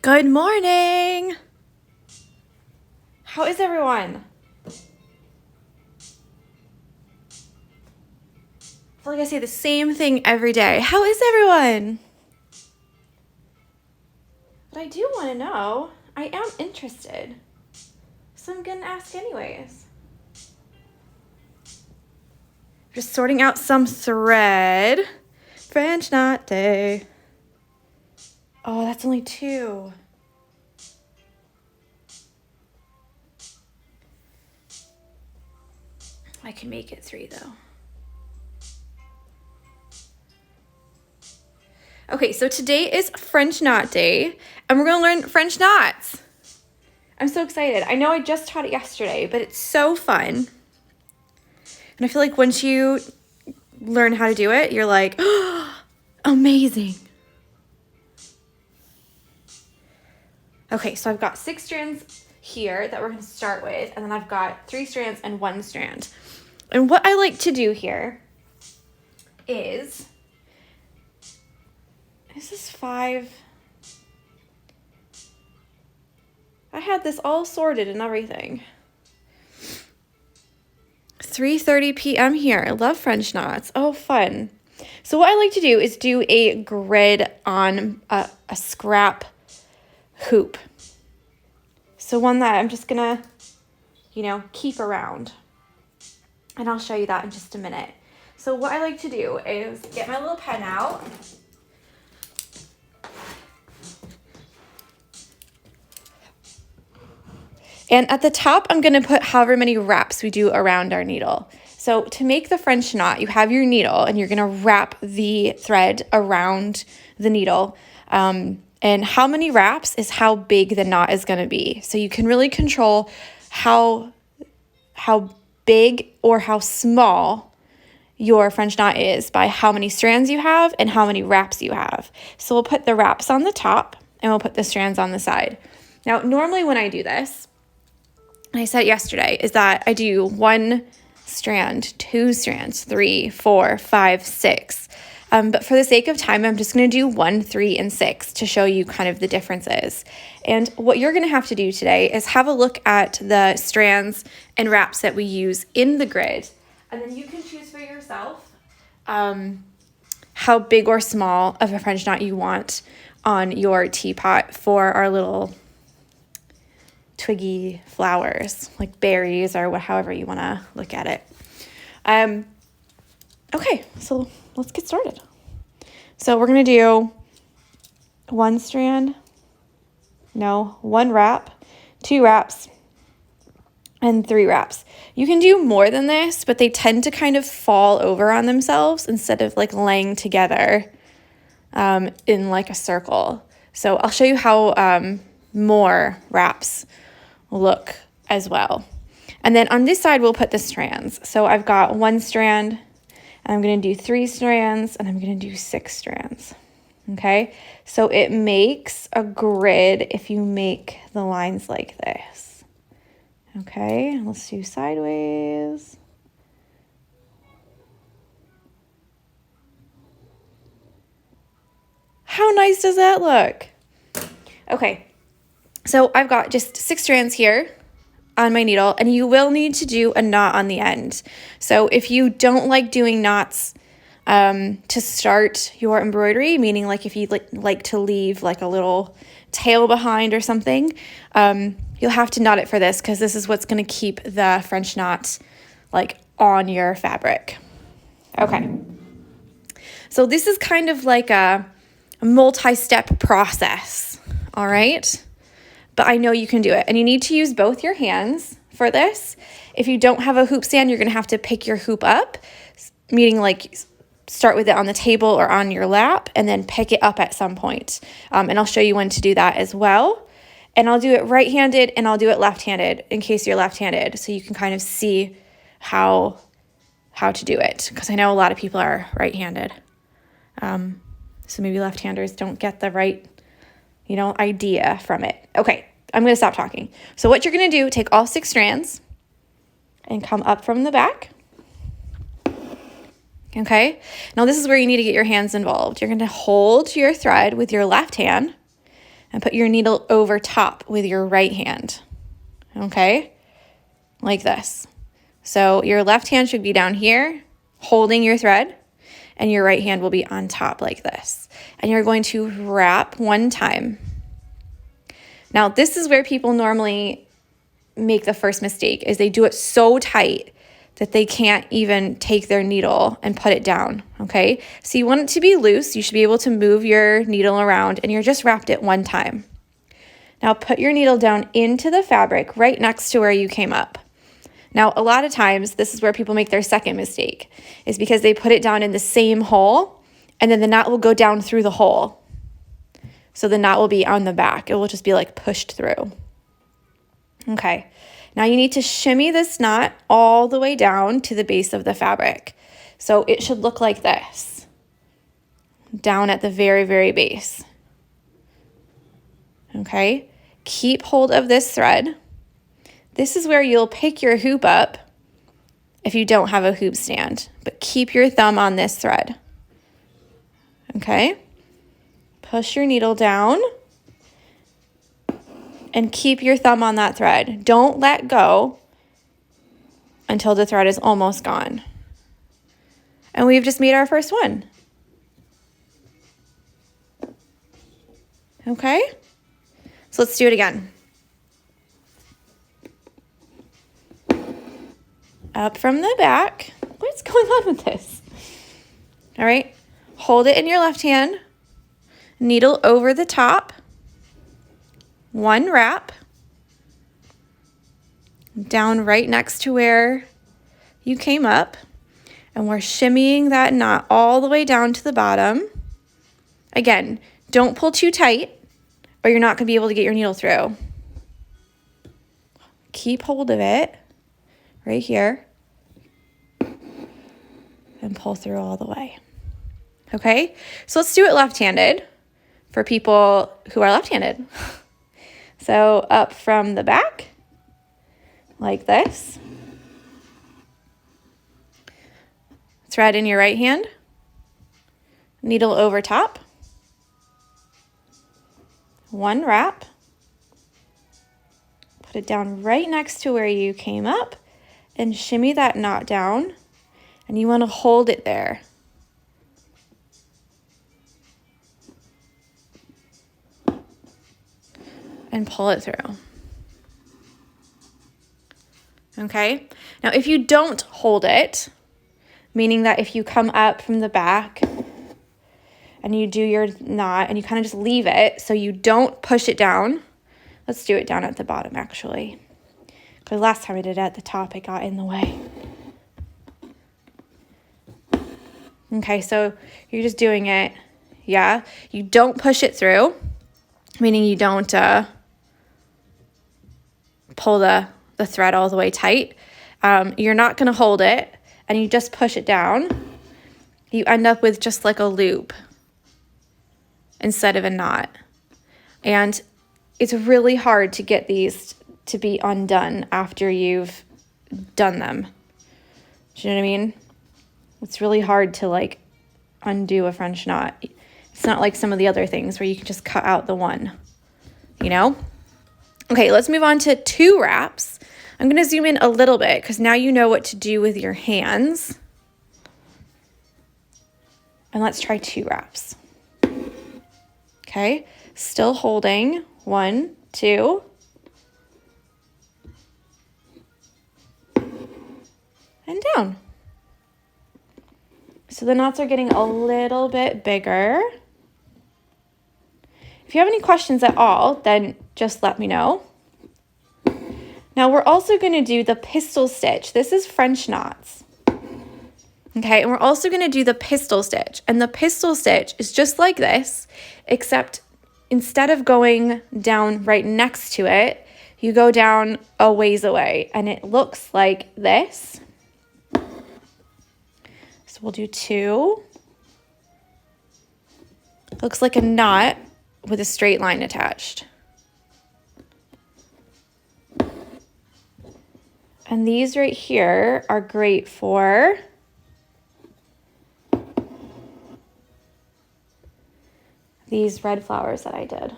Good morning. How is everyone? I feel like I say the same thing every day. How is everyone? But I do want to know. I am interested. So I'm going to ask anyways. Just sorting out some thread. French knot day. Oh, that's only 2. I can make it 3 though. Okay, so today is French knot day, and we're gonna learn French knots. I'm so excited. I know I just taught it yesterday, but it's so fun. And I feel like once you learn how to do it, you're like, oh, amazing. Okay, so I've got 6 strands here that we're going to start with, and then I've got 3 strands and 1 strand. And what I like to do here is this 5? I had this all sorted and everything. 3:30 p.m. here. I love French knots. Oh, fun. So what I like to do is do a grid on a scrap hoop. So one that I'm just gonna, keep around. And I'll show you that in just a minute. So what I like to do is get my little pen out. And at the top, I'm gonna put however many wraps we do around our needle. So to make the French knot, you have your needle and you're gonna wrap the thread around the needle. And how many wraps is how big the knot is gonna be. So you can really control how big or how small your French knot is by how many strands you have and how many wraps you have. So we'll put the wraps on the top and we'll put the strands on the side. Now, normally when I do this, and I said it yesterday, is that I do 1 strand, 2 strands, 3, 4, 5, 6. But for the sake of time, I'm just going to do 1, 3, and 6 to show you kind of the differences. And what you're going to have to do today is have a look at the strands and wraps that we use in the grid. And then you can choose for yourself how big or small of a French knot you want on your teapot for our little twiggy flowers, like berries or however you want to look at it. Okay, so let's get started. So we're going to do 1 wrap, 2 wraps, and 3 wraps. You can do more than this, but they tend to kind of fall over on themselves instead of like laying together in like a circle. So I'll show you how more wraps look as well. And then on this side, we'll put the strands. So I've got 1 strand, and I'm going to do 3 strands, and I'm going to do 6 strands. Okay, so it makes a grid if you make the lines like this. Okay, let's do sideways. How nice does that look? Okay, so I've got just 6 strands here on my needle, and you will need to do a knot on the end. So if you don't like doing knots to start your embroidery, meaning like if you like to leave like a little tail behind or something, you'll have to knot it for this because this is what's going to keep the French knot like on your fabric. Okay. So this is kind of like a multi-step process, all right? But I know you can do it. And you need to use both your hands for this. If you don't have a hoop stand, you're going to have to pick your hoop up, meaning like start with it on the table or on your lap and then pick it up at some point. And I'll show you when to do that as well. And I'll do it right-handed and I'll do it left-handed in case you're left-handed, so you can kind of see how to do it, because I know a lot of people are right-handed. So maybe left-handers don't get the right idea from it. Okay, I'm going to stop talking. So what you're going to do, take all 6 strands and come up from the back. Okay, now this is where you need to get your hands involved. You're going to hold your thread with your left hand and put your needle over top with your right hand, okay? Like this. So your left hand should be down here, holding your thread, and your right hand will be on top like this. And you're going to wrap one time. Now, this is where people normally make the first mistake, is they do it so tight that they can't even take their needle and put it down, okay? So you want it to be loose. You should be able to move your needle around, and you're just wrapped it one time. Now put your needle down into the fabric right next to where you came up. Now, a lot of times, this is where people make their second mistake, is because they put it down in the same hole, and then the knot will go down through the hole. So the knot will be on the back. It will just be like pushed through. Okay. Now you need to shimmy this knot all the way down to the base of the fabric. So it should look like this, down at the very, very base. Okay. Keep hold of this thread. This is where you'll pick your hoop up if you don't have a hoop stand, but keep your thumb on this thread. Okay. Push your needle down and keep your thumb on that thread. Don't let go until the thread is almost gone. And we've just made our first one. Okay? So let's do it again. Up from the back. What's going on with this? All right. Hold it in your left hand. Needle over the top. One wrap. Down right next to where you came up. And we're shimmying that knot all the way down to the bottom. Again, don't pull too tight or you're not going to be able to get your needle through. Keep hold of it right here and pull through all the way. Okay, so let's do it left-handed for people who are left-handed. So up from the back, like this. Thread in your right hand, needle over top, one wrap, put it down right next to where you came up and shimmy that knot down, and you want to hold it there. And pull it through. Okay, now if you don't hold it, meaning that if you come up from the back and you do your knot and you kind of just leave it so you don't push it down. Let's do it down at the bottom actually. Because last time I did it at the top, it got in the way. Okay, so you're just doing it, yeah. You don't push it through, meaning you don't pull the thread all the way tight. You're not going to hold it. And you just push it down, you end up with just like a loop instead of a knot. And it's really hard to get these to be undone after you've done them. Do you know what I mean? It's really hard to like undo a French knot. It's not like some of the other things where you can just cut out the one, you know? Okay, let's move on to 2 wraps. I'm going to zoom in a little bit because now you know what to do with your hands. And let's try 2 wraps. Okay, still holding 1, 2. And down. So the knots are getting a little bit bigger. If you have any questions at all, then just let me know. Now we're also going to do the pistol stitch. This is French knots. Okay, and we're also going to do the pistol stitch. And the pistol stitch is just like this, except instead of going down right next to it, you go down a ways away. And it looks like this. So we'll do 2. Looks like a knot with a straight line attached. And these right here are great for these red flowers that I did.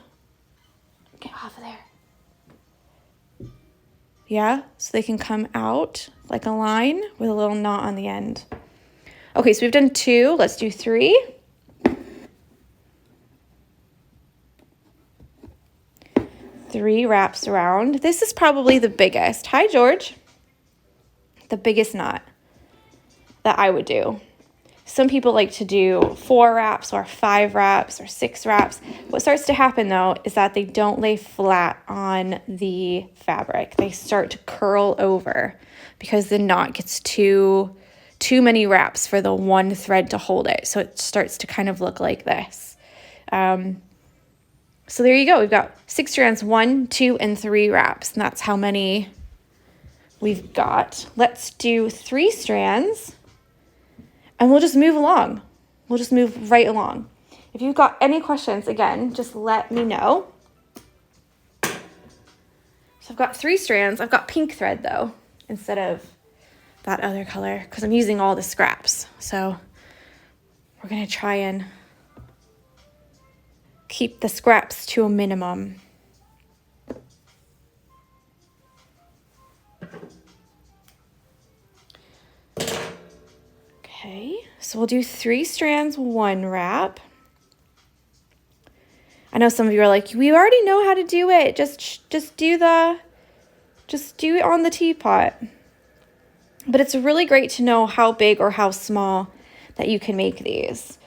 Yeah, so they can come out like a line with a little knot on the end. Okay, so we've done 2. Let's do 3. Three wraps around. This is probably the biggest. Hi, George. The biggest knot that I would do. Some people like to do 4 wraps or 5 wraps or 6 wraps. What starts to happen though is that they don't lay flat on the fabric. They start to curl over because the knot gets too many wraps for the one thread to hold it. So it starts to kind of look like this. So there you go. We've got 6 strands, 1, 2, and 3 wraps. And that's how many we've got. Let's do 3 strands. And we'll just move along. We'll just move right along. If you've got any questions, again, just let me know. So I've got 3 strands. I've got pink thread though, instead of that other color, because I'm using all the scraps. So we're gonna try and keep the scraps to a minimum. Okay, so we'll do 3 strands, 1 wrap. I know some of you are like, we already know how to do it. Just do it on the teapot. But it's really great to know how big or how small that you can make these.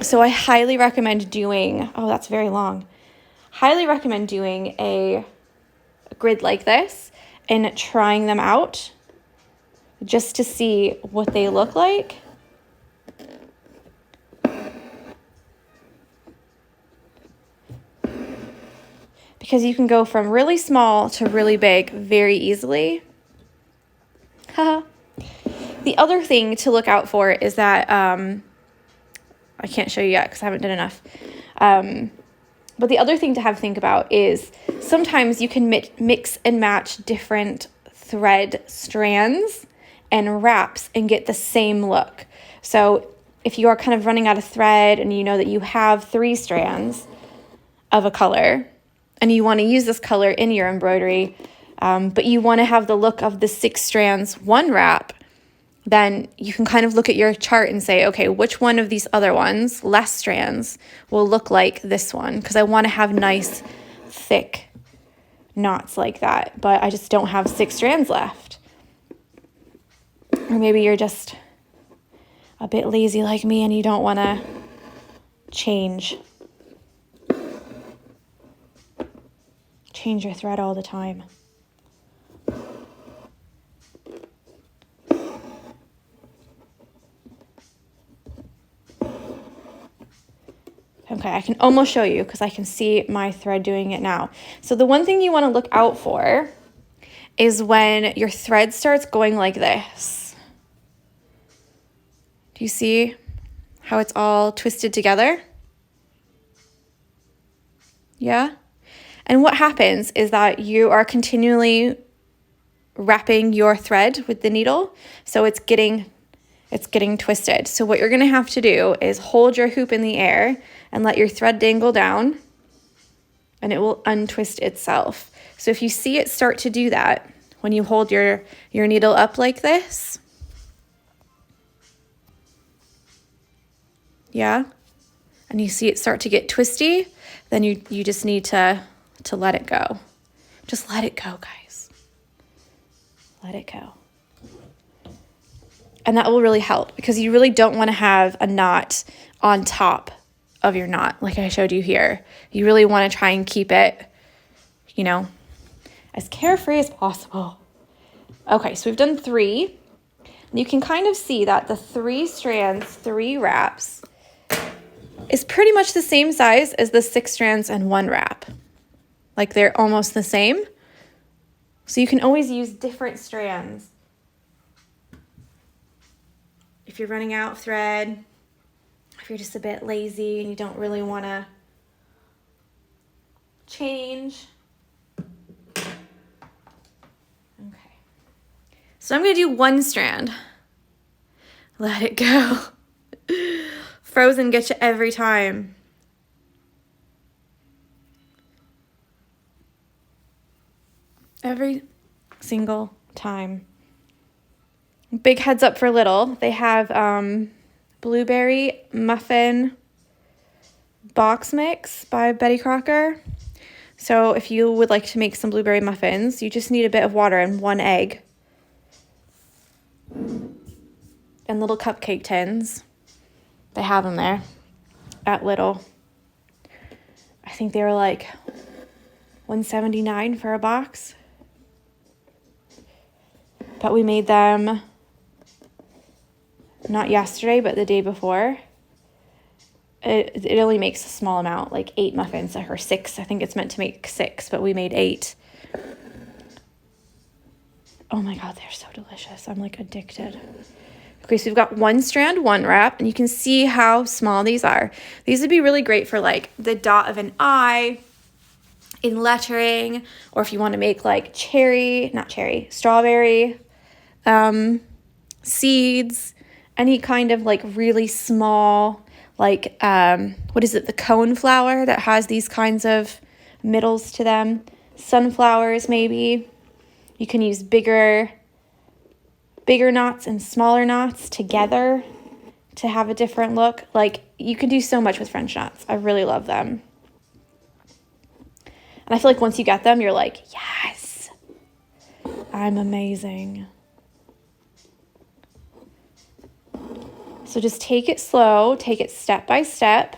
So I highly recommend doing, oh, that's very long. Highly recommend doing a grid like this and trying them out just to see what they look like. Because you can go from really small to really big very easily. The other thing to look out for is that, I can't show you yet because I haven't done enough. But the other thing to think about is sometimes you can mix and match different thread strands and wraps and get the same look. So if you are kind of running out of thread and you know that you have 3 strands of a color and you want to use this color in your embroidery, but you want to have the look of the 6 strands, 1 wrap, then you can kind of look at your chart and say, okay, which one of these other ones, less strands, will look like this one? Because I want to have nice, thick knots like that, but I just don't have 6 strands left. Or maybe you're just a bit lazy like me and you don't want to change your thread all the time. Okay, I can almost show you because I can see my thread doing it now. So the one thing you want to look out for is when your thread starts going like this. Do you see how it's all twisted together? Yeah? And what happens is that you are continually wrapping your thread with the needle, so it's getting twisted. So what you're going to have to do is hold your hoop in the air and let your thread dangle down, and it will untwist itself. So if you see it start to do that, when you hold your needle up like this, yeah, and you see it start to get twisty, then you just need to let it go. Just let it go, guys. Let it go. And that will really help because you really don't want to have a knot on top of your knot like I showed you here. You really want to try and keep it, as carefree as possible. Okay, so we've done 3. And you can kind of see that the 3 strands, 3 wraps is pretty much the same size as the 6 strands and 1 wrap. Like they're almost the same. So you can always use different strands. If you're running out of thread, if you're just a bit lazy and you don't really want to change. Okay. So I'm going to do 1 strand. Let it go. Frozen gets you every time. every single time. Big heads up for little. They have blueberry muffin box mix by Betty Crocker. So if you would like to make some blueberry muffins, you just need a bit of water and 1 egg. And little cupcake tins. They have them there at Little. I think they were like $1.79 for a box. But we made them not yesterday, but the day before. It only makes a small amount, like 8 muffins or 6. I think it's meant to make 6, but we made 8. Oh my God, they're so delicious. I'm like addicted. Okay, so we've got 1 strand, 1 wrap, and you can see how small these are. These would be really great for like the dot of an I in lettering, or if you want to make like strawberry seeds, any kind of like really small, like, what is it? The cone flower that has these kinds of middles to them. Sunflowers, maybe. You can use bigger knots and smaller knots together to have a different look. Like, you can do so much with French knots. I really love them. And I feel like once you get them, you're like, yes, I'm amazing. So just take it slow, take it step by step.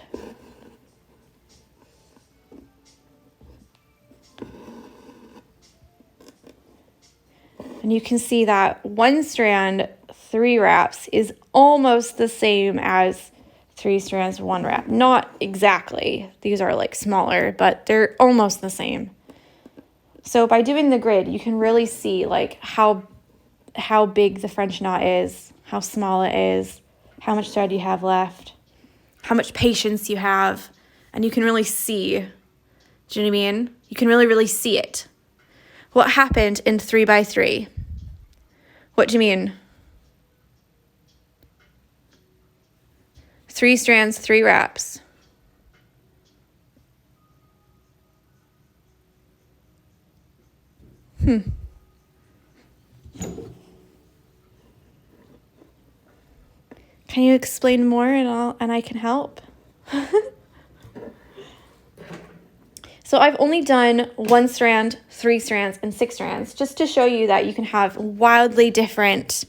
And you can see that 1 strand, 3 wraps is almost the same as 3 strands, 1 wrap. Not exactly. These are like smaller, but they're almost the same. So by doing the grid, you can really see like how big the French knot is, how small it is, how much thread you have left, how much patience you have, and you can really see, do you know what I mean? You can really see it. What happened in 3 by 3? What do you mean? 3 strands, 3 wraps. Can you explain more and I can help? So I've only done 1 strand, 3 strands, and 6 strands, just to show you that you can have wildly different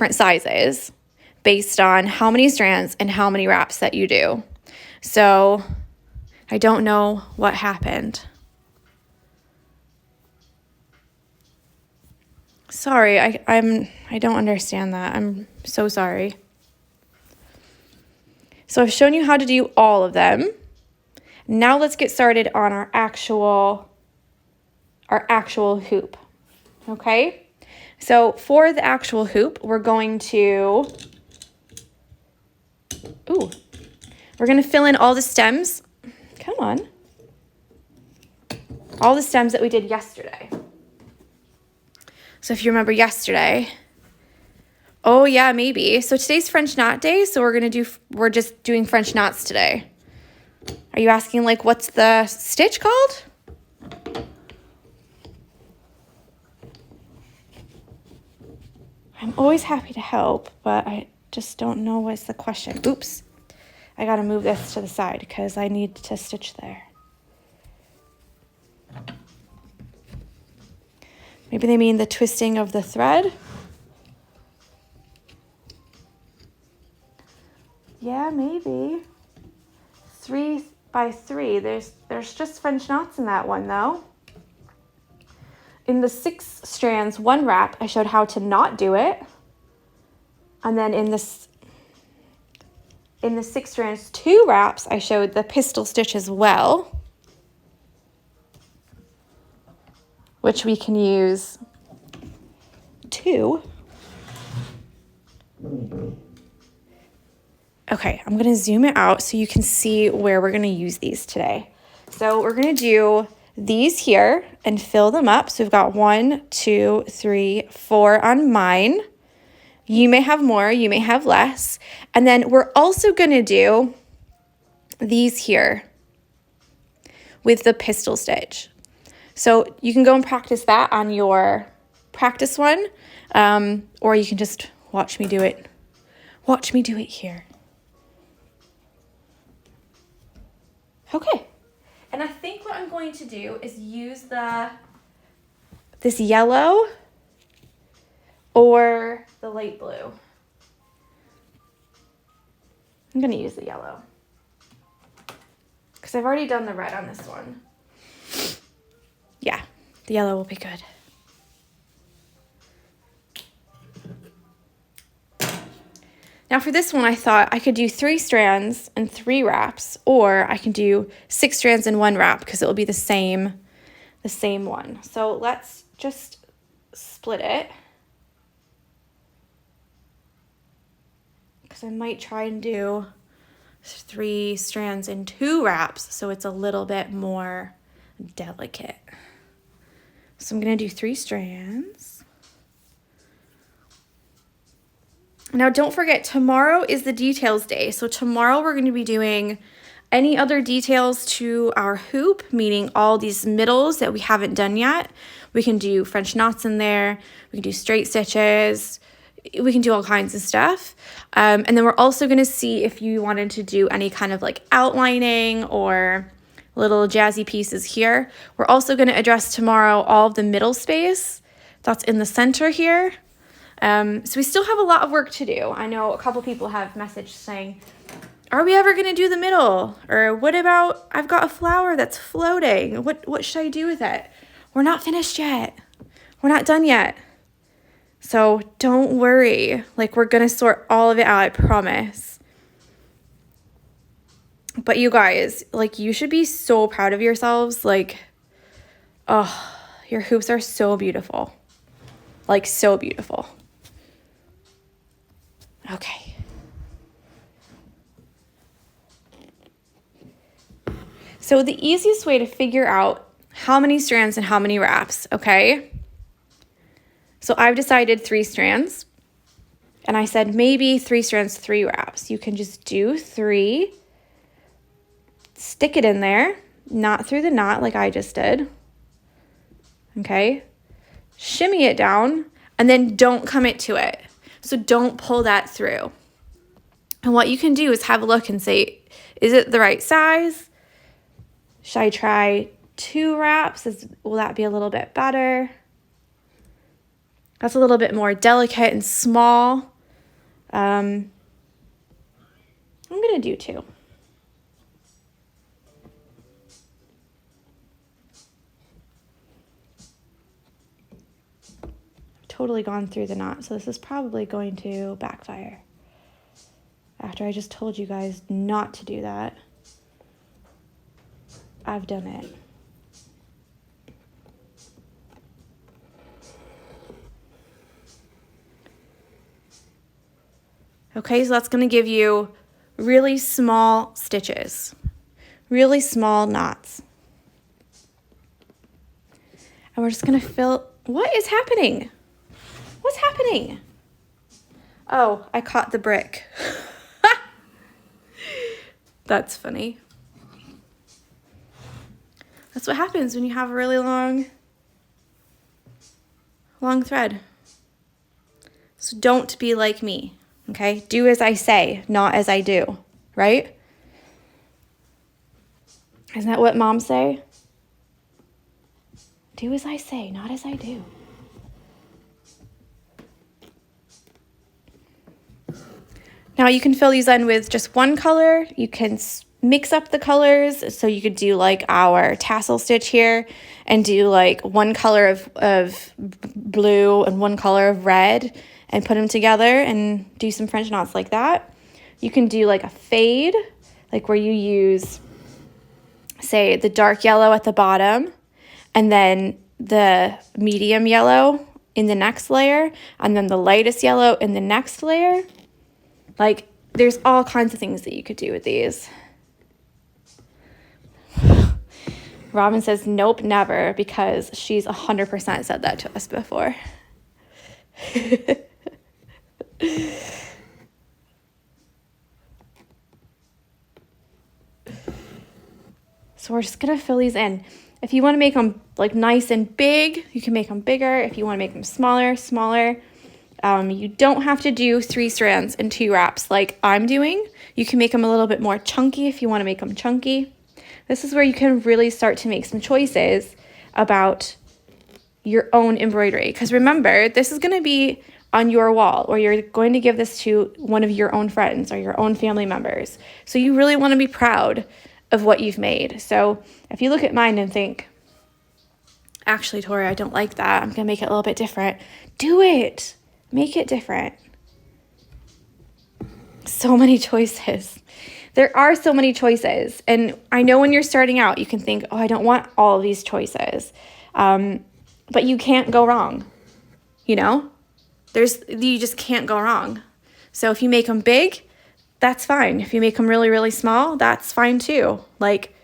sizes based on how many strands and how many wraps that you do. So I don't know what happened. Sorry, I don't understand that. I'm so sorry. So I've shown you how to do all of them. Now let's get started on our actual hoop. Okay? So for the actual hoop, we're going to fill in all the stems. Come on. All the stems that we did yesterday. So if you remember yesterday, oh yeah, maybe. So today's French knot day, so we're just doing French knots today. Are you asking like what's the stitch called? I'm always happy to help, but I just don't know what's the question. Oops. I got to move this to the side because I need to stitch there. Maybe they mean the twisting of the thread. Yeah, maybe. 3 by 3. There's just French knots in that one though. In the 6 strands, 1 wrap, I showed how to not do it. And then in the 6 strands, 2 wraps, I showed the pistol stitch as well, which we can use 2. Okay, I'm going to zoom it out so you can see where we're going to use these today. So we're going to do these here and fill them up. So we've got 1, 2, 3, 4 on mine. You may have more, you may have less. And then we're also going to do these here with the pistol stitch. So you can go and practice that on your practice one, or you can just watch me do it. Watch me do it here. Okay. And I think what I'm going to do is use this yellow or the light blue. I'm going to use the yellow because I've already done the red on this one. Yeah, the yellow will be good. Now for this one, I thought I could do 3 strands and 3 wraps, or I can do 6 strands and 1 wrap because it will be the same one. So let's just split it. Because I might try and do 3 strands and 2 wraps so it's a little bit more delicate. So I'm going to do 3 strands. Now don't forget, tomorrow is the details day. So tomorrow we're going to be doing any other details to our hoop, meaning all these middles that we haven't done yet. We can do French knots in there. We can do straight stitches. We can do all kinds of stuff. And then we're also going to see if you wanted to do any kind of like outlining or little jazzy pieces here. We're also going to address tomorrow all of the middle space that's in the center here. So we still have a lot of work to do. I know a couple people have messaged saying, are we ever going to do the middle? Or what about, I've got a flower that's floating. What should I do with it? We're not finished yet. We're not done yet. So don't worry. Like, we're going to sort all of it out, I promise. But you guys, like, you should be so proud of yourselves. Like, oh, your hoops are so beautiful. Like, so beautiful. Okay. So the easiest way to figure out how many strands and how many wraps, okay? So I've decided 3 strands. And I said maybe 3 strands, 3 wraps. You can just do 3. Stick it in there, not through the knot like I just did. Okay? Shimmy it down, and then don't commit to it. So don't pull that through. And what you can do is have a look and say, is it the right size? Should I try 2 wraps? Will that be a little bit better? That's a little bit more delicate and small. I'm going to do 2. Totally gone through the knot, so this is probably going to backfire. After I just told you guys not to do that, I've done it. Okay, so that's going to give you really small stitches, really small knots. And we're just going to fill. What is happening? What's happening? Oh, I caught the brick. That's funny. That's what happens when you have a really long thread. So don't be like me, okay? Do as I say, not as I do, right? Isn't that what moms say? Do as I say, not as I do. Now you can fill these in with just one color. You can mix up the colors. So you could do like our tassel stitch here and do like one color of blue and one color of red and put them together and do some French knots like that. You can do like a fade, like where you use, say, the dark yellow at the bottom and then the medium yellow in the next layer and then the lightest yellow in the next layer. Like, there's all kinds of things that you could do with these. Robin says, nope, never, because she's 100% said that to us before. So we're just going to fill these in. If you want to make them like nice and big, you can make them bigger. If you want to make them smaller, smaller. You don't have to do 3 strands and 2 wraps like I'm doing. You can make them a little bit more chunky if you want to make them chunky. This is where you can really start to make some choices about your own embroidery. Because remember, this is going to be on your wall, or you're going to give this to one of your own friends or your own family members. So you really want to be proud of what you've made. So if you look at mine and think, actually, Tori, I don't like that, I'm going to make it a little bit different. Do it. Make it different. So many choices. There are so many choices. And I know when you're starting out, you can think, oh, I don't want all of these choices. But you can't go wrong. You know, you just can't go wrong. So if you make them big, that's fine. If you make them really, really small, that's fine too. Like,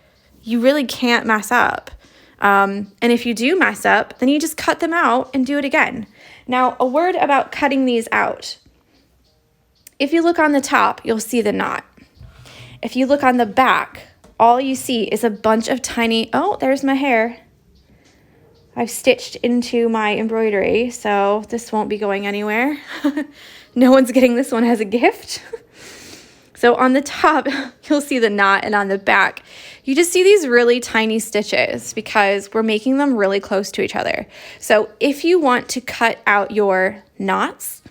you really can't mess up. And if you do mess up, then you just cut them out and do it again. Now, a word about cutting these out. If you look on the top, you'll see the knot. If you look on the back, all you see is a bunch of tiny, oh, there's my hair. I've stitched into my embroidery, so this won't be going anywhere. No one's getting this one as a gift. So on the top, you'll see the knot, and on the back, you just see these really tiny stitches because we're making them really close to each other. So if you want to cut out your knots,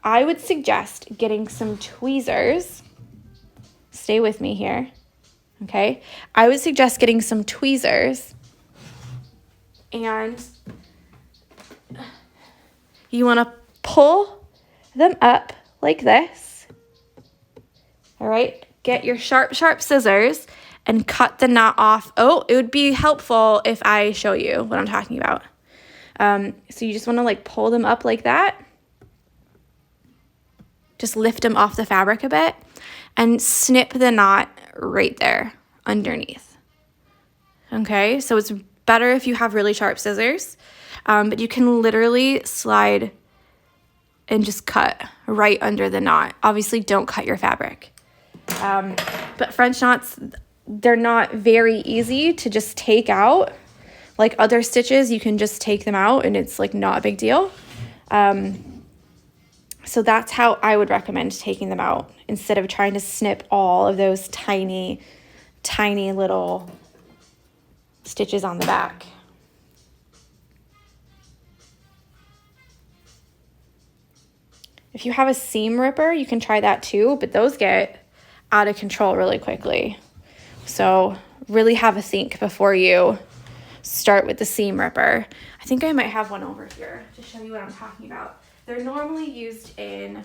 I would suggest getting some tweezers. Stay with me here, okay? I would suggest getting some tweezers, and you want to pull them up like this. All right, get your sharp, sharp scissors and cut the knot off. Oh, it would be helpful if I show you what I'm talking about. So you just want to like pull them up like that. Just lift them off the fabric a bit and snip the knot right there underneath. Okay, so it's better if you have really sharp scissors, but you can literally slide and just cut right under the knot. Obviously, don't cut your fabric. But French knots, they're not very easy to just take out. Like other stitches, you can just take them out and it's like not a big deal. So that's how I would recommend taking them out instead of trying to snip all of those tiny, tiny little stitches on the back. If you have a seam ripper, you can try that too, but those get out of control really quickly. So really have a think before you start with the seam ripper. I think I might have one over here to show you what I'm talking about. They're normally used in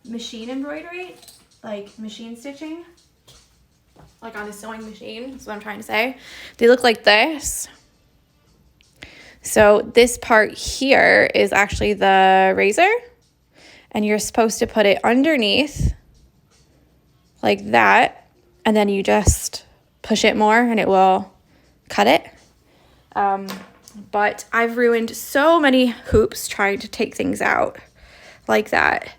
machine embroidery, like machine stitching, like on a sewing machine, that's what I'm trying to say. They look like this. So this part here is actually the razor, and you're supposed to put it underneath like that, and then you just push it more and it will cut it. But I've ruined so many hoops trying to take things out like that,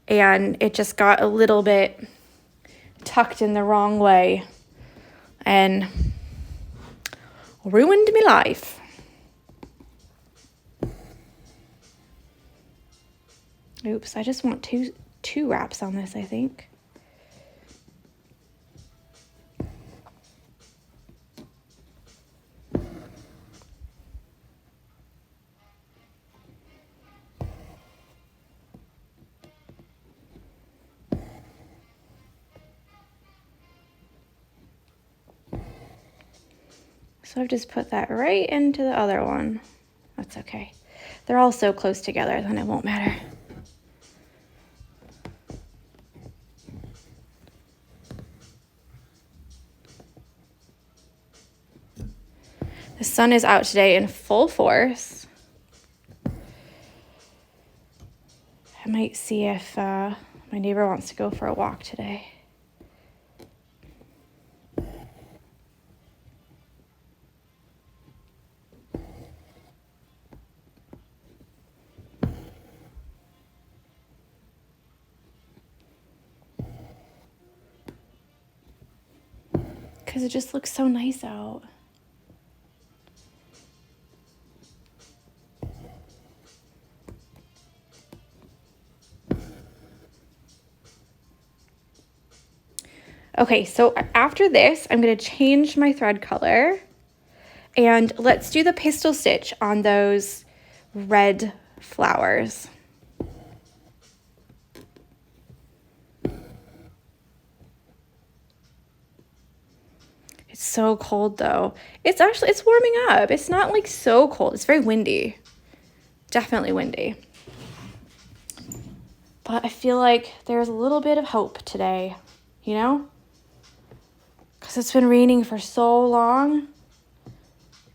and it just got a little bit tucked in the wrong way and ruined my life. Oops, I just want two wraps on this, I think. So I've just put that right into the other one. That's okay. They're all so close together, then it won't matter. The sun is out today in full force. I might see if my neighbor wants to go for a walk today. Because it just looks so nice out. Okay, so after this, I'm going to change my thread color. And let's do the pistol stitch on those red flowers. It's so cold though. It's warming up. It's not like so cold. It's very windy. Definitely windy. But I feel like there's a little bit of hope today, you know? Because it's been raining for so long.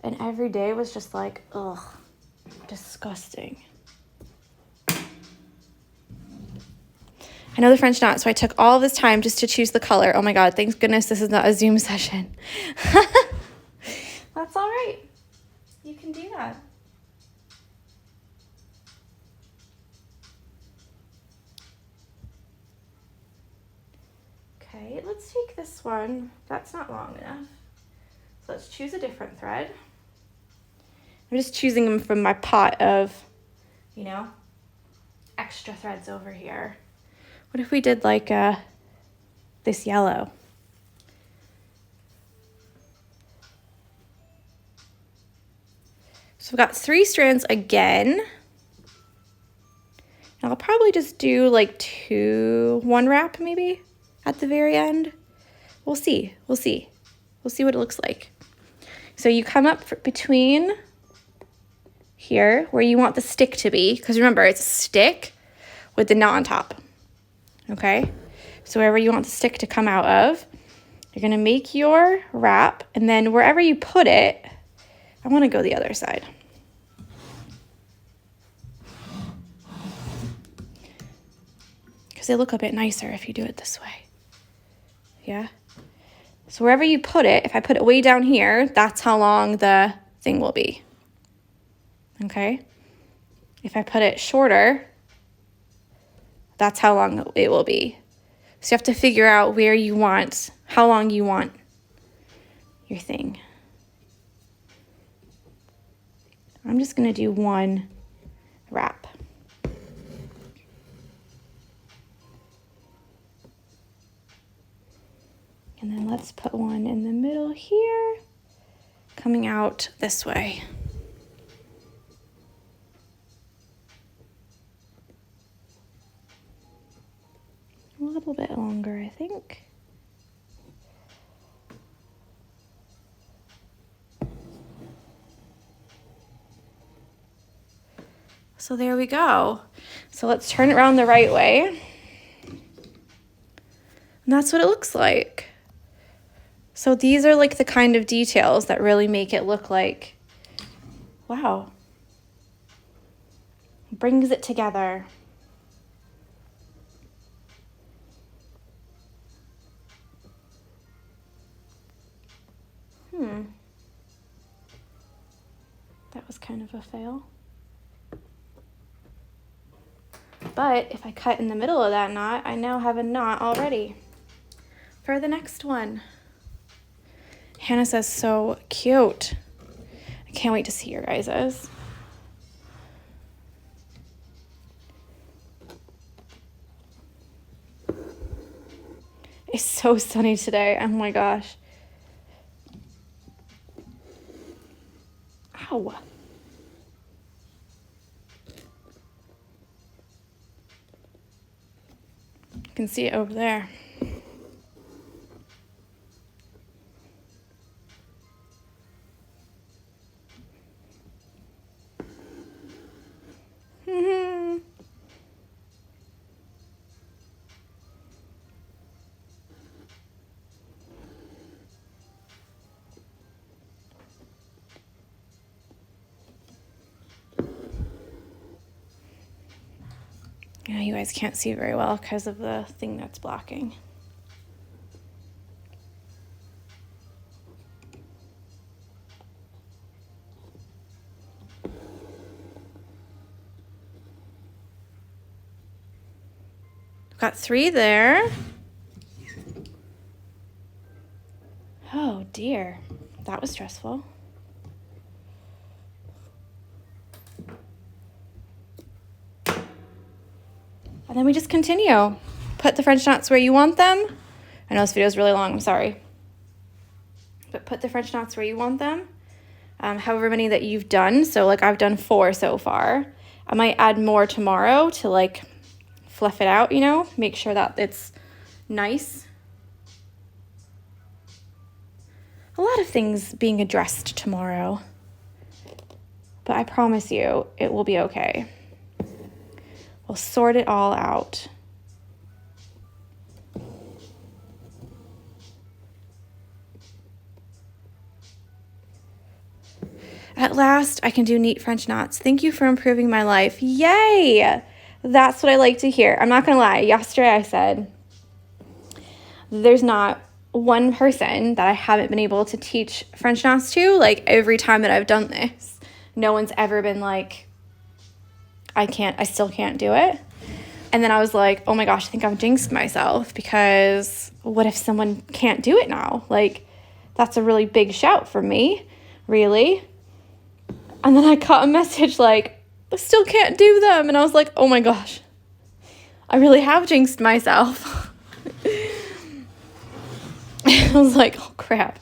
And every day was just like, ugh, disgusting. I know the French knot, so I took all this time just to choose the color. Oh my God, thank goodness this is not a Zoom session. That's all right. You can do that. Okay, let's take this one. That's not long enough. So let's choose a different thread. I'm just choosing them from my pot of, you know, extra threads over here. What if we did like this yellow? So I've got 3 strands again. And I'll probably just do like 1 wrap maybe at the very end. We'll see. We'll see. We'll see what it looks like. So you come up between here where you want the stick to be, because remember it's a stick with the knot on top. Okay, so wherever you want the stick to come out of, you're gonna make your wrap, and then wherever you put it, I wanna go the other side. Because they look a bit nicer if you do it this way. Yeah? So wherever you put it, if I put it way down here, that's how long the thing will be. Okay? If I put it shorter, that's how long it will be. So you have to figure out where you want, how long you want your thing. I'm just going to do 1 wrap. And then let's put 1 in the middle here, coming out this way. A little bit longer, I think. So there we go. So let's turn it around the right way. And that's what it looks like. So these are like the kind of details that really make it look like, wow. Brings it together. That was kind of a fail. But if I cut in the middle of that knot, I now have a knot already for the next one. Hannah says, so cute. I can't wait to see your guys's. It's so sunny today. Oh my gosh. Ow. You can see it over there. Yeah, you guys can't see very well because of the thing that's blocking. Got 3 there. Oh dear, that was stressful. And then we just continue. Put the French knots where you want them, I know this video is really long, I'm sorry. But put the French knots where you want them, however many that you've done. So like I've done 4 so far. I might add more tomorrow to like fluff it out, you know, make sure that it's nice. A lot of things being addressed tomorrow, but I promise you it will be okay. We'll sort it all out. At last, I can do neat French knots. Thank you for improving my life. Yay! That's what I like to hear. I'm not gonna lie, yesterday I said, there's not one person that I haven't been able to teach French knots to. Like every time that I've done this, no one's ever been like, I still can't do it. And then I was like, oh my gosh, I think I've jinxed myself, because what if someone can't do it now? Like, that's a really big shout from me, really. And then I got a message like, I still can't do them. And I was like, oh my gosh, I really have jinxed myself. I was like, oh crap.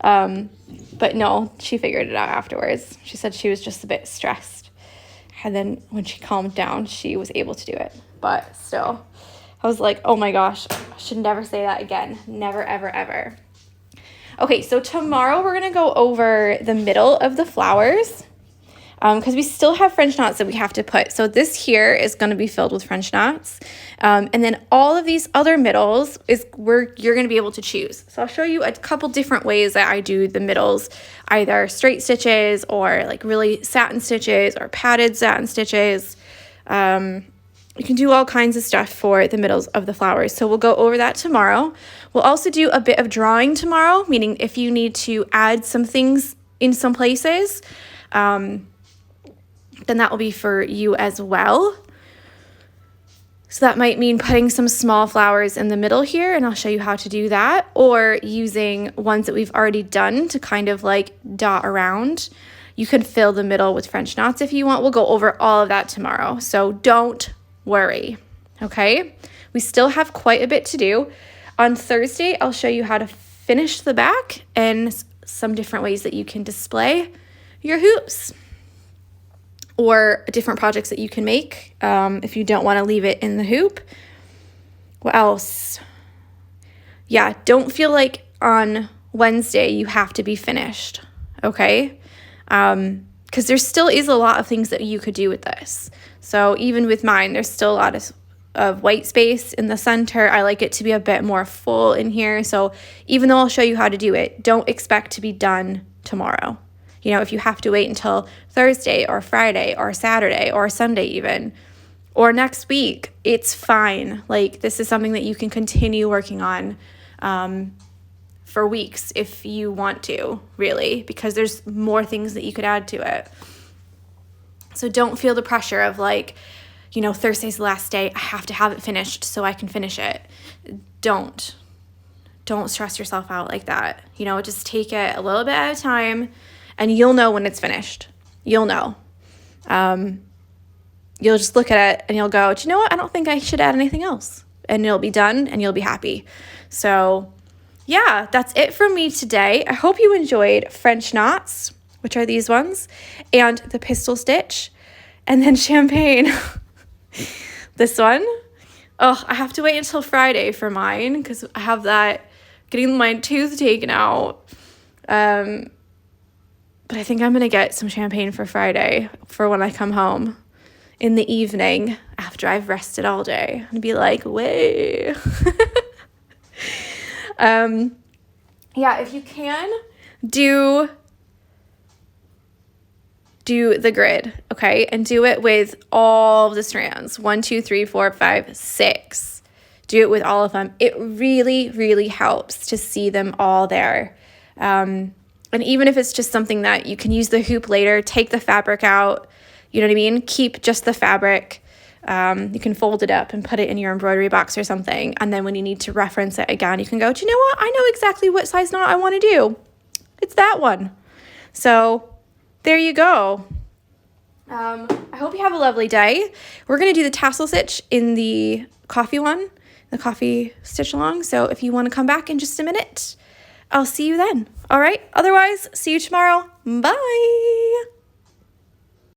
But no, she figured it out afterwards. She said she was just a bit stressed. And then when she calmed down, she was able to do it. But still, I was like, oh my gosh, I should never say that again. Never, ever, ever. Okay, so tomorrow we're going to go over the middle of the flowers, because we still have French knots that we have to put. So this here is going to be filled with French knots. And then all of these other middles is where you're going to be able to choose. So I'll show you a couple different ways that I do the middles, either straight stitches or like really satin stitches or padded satin stitches. You can do all kinds of stuff for the middles of the flowers. So we'll go over that tomorrow. We'll also do a bit of drawing tomorrow, meaning if you need to add some things in some places, then that will be for you as well. So that might mean putting some small flowers in the middle here, and I'll show you how to do that, or using ones that we've already done to kind of like dot around. You can fill the middle with French knots if you want. We'll go over all of that tomorrow, so don't worry, okay? We still have quite a bit to do. On Thursday, I'll show you how to finish the back and some different ways that you can display your hoops, or different projects that you can make if you don't want to leave it in the hoop. What else? Yeah, don't feel like on Wednesday you have to be finished, okay? Because there still is a lot of things that you could do with this. So even with mine, there's still a lot of white space in the center. I like it to be a bit more full in here. So even though I'll show you how to do it, don't expect to be done tomorrow. You know, if you have to wait until Thursday or Friday or Saturday or Sunday even, or next week, it's fine. Like, this is something that you can continue working on for weeks if you want to, really, because there's more things that you could add to it. So don't feel the pressure of like, you know, Thursday's the last day, I have to have it finished so I can finish it. Don't stress yourself out like that. You know, just take it a little bit at a time, and you'll know when it's finished. You'll know. You'll just look at it and you'll go, do you know what? I don't think I should add anything else. And it'll be done and you'll be happy. So yeah, that's it from me today. I hope you enjoyed French knots, which are these ones, and the pistol stitch, and then champagne. This one. Oh, I have to wait until Friday for mine because I have that, getting my tooth taken out. But I think I'm going to get some champagne for Friday for when I come home in the evening after I've rested all day and be like, way. Yeah, if you can, do the grid, okay? And do it with all the strands. 1, 2, 3, 4, 5, 6. Do it with all of them. It really, really helps to see them all there. And even if it's just something that you can use the hoop later, take the fabric out, you know what I mean? Keep just the fabric. You can fold it up and put it in your embroidery box or something. And then when you need to reference it again, you can go, do you know what? I know exactly what size knot I want to do. It's that one. So there you go. I hope you have a lovely day. We're going to do the tassel stitch in the coffee one the coffee stitch along. So if you want to come back in just a minute, I'll see you then. All right. Otherwise, see you tomorrow. Bye.